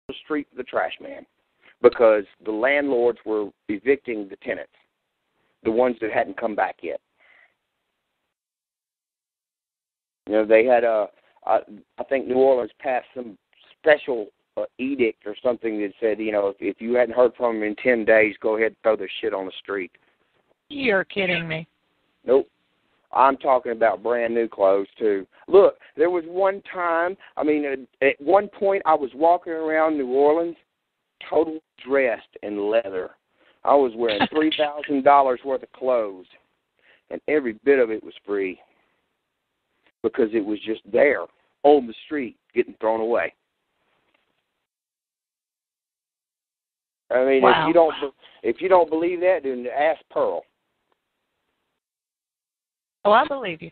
the street for the trash man because the landlords were evicting the tenants, the ones that hadn't come back yet. You know, they had I think New Orleans passed some special edict or something that said, you know, if you hadn't heard from them in 10 days, go ahead and throw their shit on the street. You're kidding me. Nope. I'm talking about brand new clothes, too. Look, there was one time, I mean, at one point I was walking around New Orleans totally dressed in leather. I was wearing $3,000 worth of clothes, and every bit of it was free because it was just there on the street getting thrown away. I mean, wow. if you don't believe that, then ask Pearl. Oh, I believe you.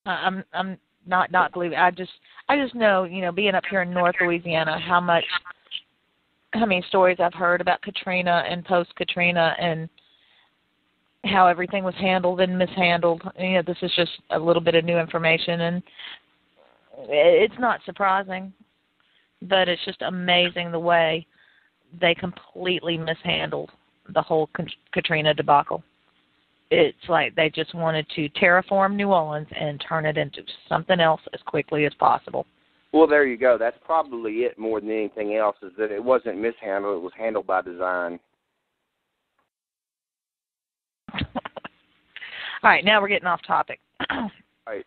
I'm not believing. I just know, you know, being up here in North Louisiana, how many stories I've heard about Katrina and post Katrina and how everything was handled and mishandled. You know, this is just a little bit of new information, and it's not surprising, but it's just amazing the way they completely mishandled the whole Katrina debacle. It's like they just wanted to terraform New Orleans and turn it into something else as quickly as possible. Well, there you go. That's probably it more than anything else, is that it wasn't mishandled. It was handled by design. All right, now we're getting off topic. All right.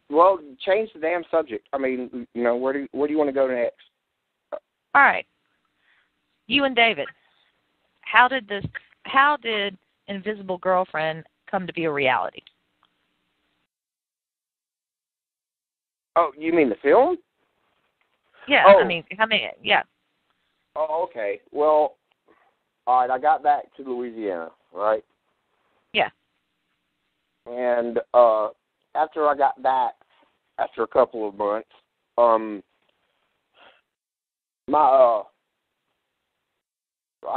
Well, change the damn subject. I mean, you know, where do you want to go next? All right. You and David, how did Invisible Girlfriend come to be a reality? Oh, you mean the film? Yeah, oh. Yeah. Oh, okay. Well, all right, I got back to Louisiana, right? Yeah. And after I got back, after a couple of months, I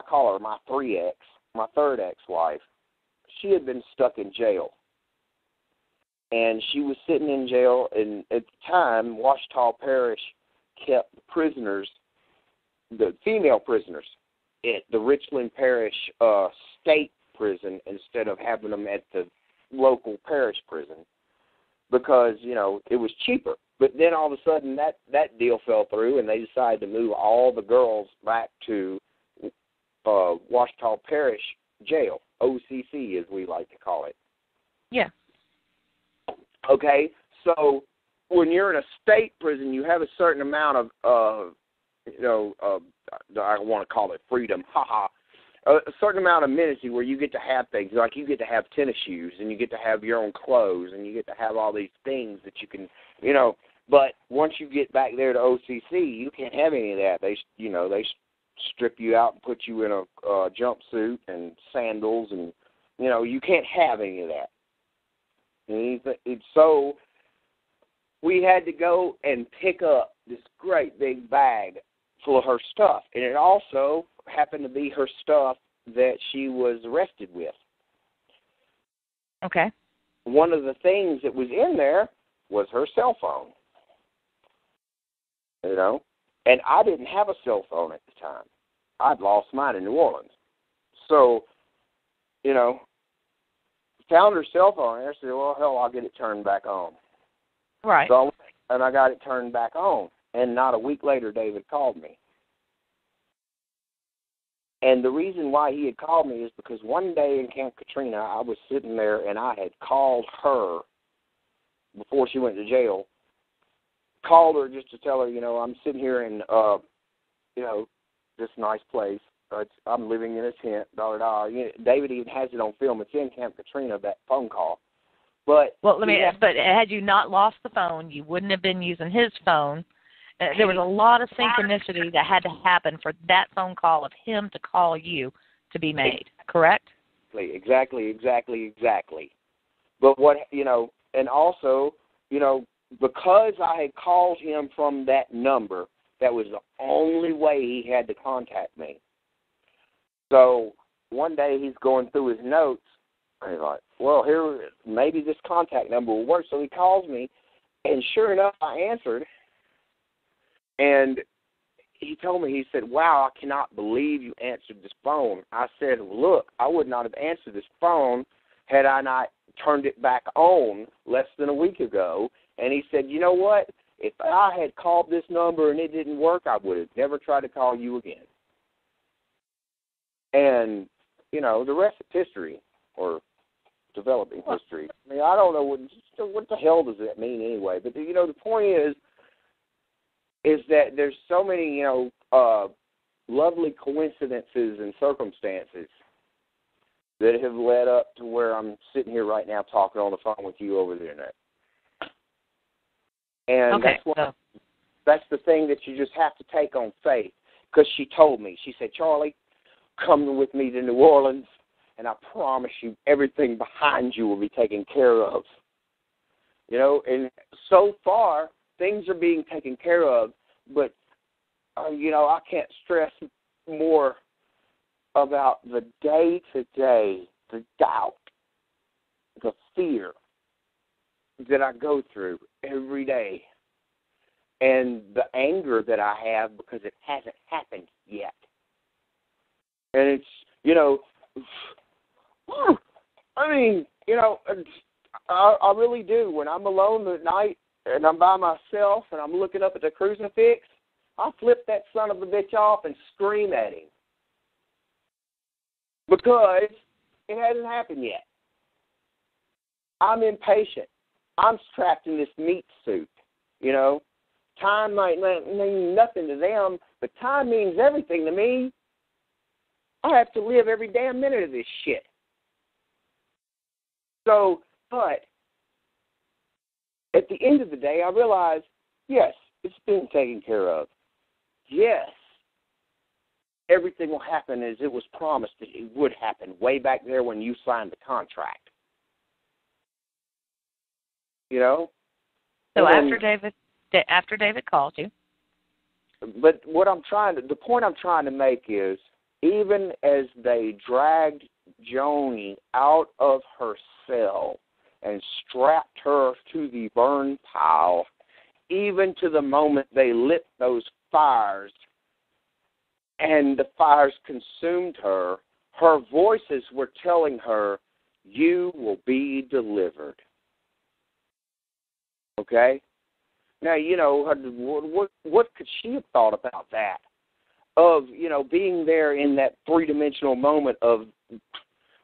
call her my 3X, my third ex-wife, she had been stuck in jail. And she was sitting in jail, and at the time, Ouachita Parish kept prisoners, the female prisoners, at the Richland Parish state prison instead of having them at the local parish prison because, you know, it was cheaper. But then all of a sudden that deal fell through, and they decided to move all the girls back to Ouachita Parish Jail, OCC as we like to call it. Yeah. Okay, so when you're in a state prison, you have a certain amount of, I want to call it freedom, a certain amount of amenity where you get to have things, like you get to have tennis shoes, and you get to have your own clothes, and you get to have all these things that you can, you know, but once you get back there to OCC, you can't have any of that. They strip you out and put you in a jumpsuit and sandals, and, you know, you can't have any of that. And so we had to go and pick up this great big bag full of her stuff. And it also happened to be her stuff that she was arrested with. Okay. One of the things that was in there was her cell phone. You know? And I didn't have a cell phone at the time. I'd lost mine in New Orleans. So, you know, found her cell phone, and I said, well, hell, I'll get it turned back on. Right. So, and I got it turned back on. And not a week later, David called me. And the reason why he had called me is because one day in Camp Katrina, I was sitting there, and I had called her before she went to jail, called her just to tell her, you know, I'm sitting here in, you know, this nice place. I'm living in a tent, David even has it on film. It's in Camp Katrina, that phone call. But well, but had you not lost the phone, you wouldn't have been using his phone. There was a lot of synchronicity that had to happen for that phone call of him to call you to be made, correct? Exactly. But what, you know, and also, you know, because I had called him from that number, that was the only way he had to contact me. So one day he's going through his notes, and he's like, well, here, maybe this contact number will work. So he calls me, and sure enough, I answered. And he told me, he said, wow, I cannot believe you answered this phone. I said, look, I would not have answered this phone had I not turned it back on less than a week ago. And he said, you know what? If I had called this number and it didn't work, I would have never tried to call you again. And, you know, the rest is history, or developing history. I mean, I don't know what the hell does that mean anyway. But, you know, the point is that there's so many, you know, lovely coincidences and circumstances that have led up to where I'm sitting here right now talking on the phone with you over the internet. And okay, that's the thing that you just have to take on faith. Because she told me, she said, Charlie, come with me to New Orleans, and I promise you everything behind you will be taken care of. You know, and so far, things are being taken care of, but, you know, I can't stress more about the day-to-day, the doubt, the fear that I go through every day, and the anger that I have because it hasn't happened yet. And it's, you know, I mean, you know, I really do. When I'm alone at night and I'm by myself and I'm looking up at the crucifix, I flip that son of a bitch off and scream at him. Because it hasn't happened yet. I'm impatient. I'm trapped in this meat suit, you know. Time might mean nothing to them, but time means everything to me. I have to live every damn minute of this shit. So, but at the end of the day, I realize, yes, it's been taken care of. Yes, everything will happen as it was promised that it would happen way back there when you signed the contract. You know? So after David called you. But the point I'm trying to make is, even as they dragged Joanie out of her cell and strapped her to the burn pile, even to the moment they lit those fires and the fires consumed her, her voices were telling her, you will be delivered. Okay? Now, you know, what could she have thought about that? Of, you know, being there in that three-dimensional moment of,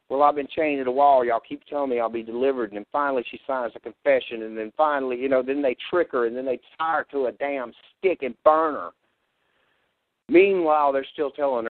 well, I've been chained to the wall. Y'all keep telling me I'll be delivered. And then finally she signs a confession. And then finally, you know, then they trick her. And then they tie her to a damn stick and burn her. Meanwhile, they're still telling her,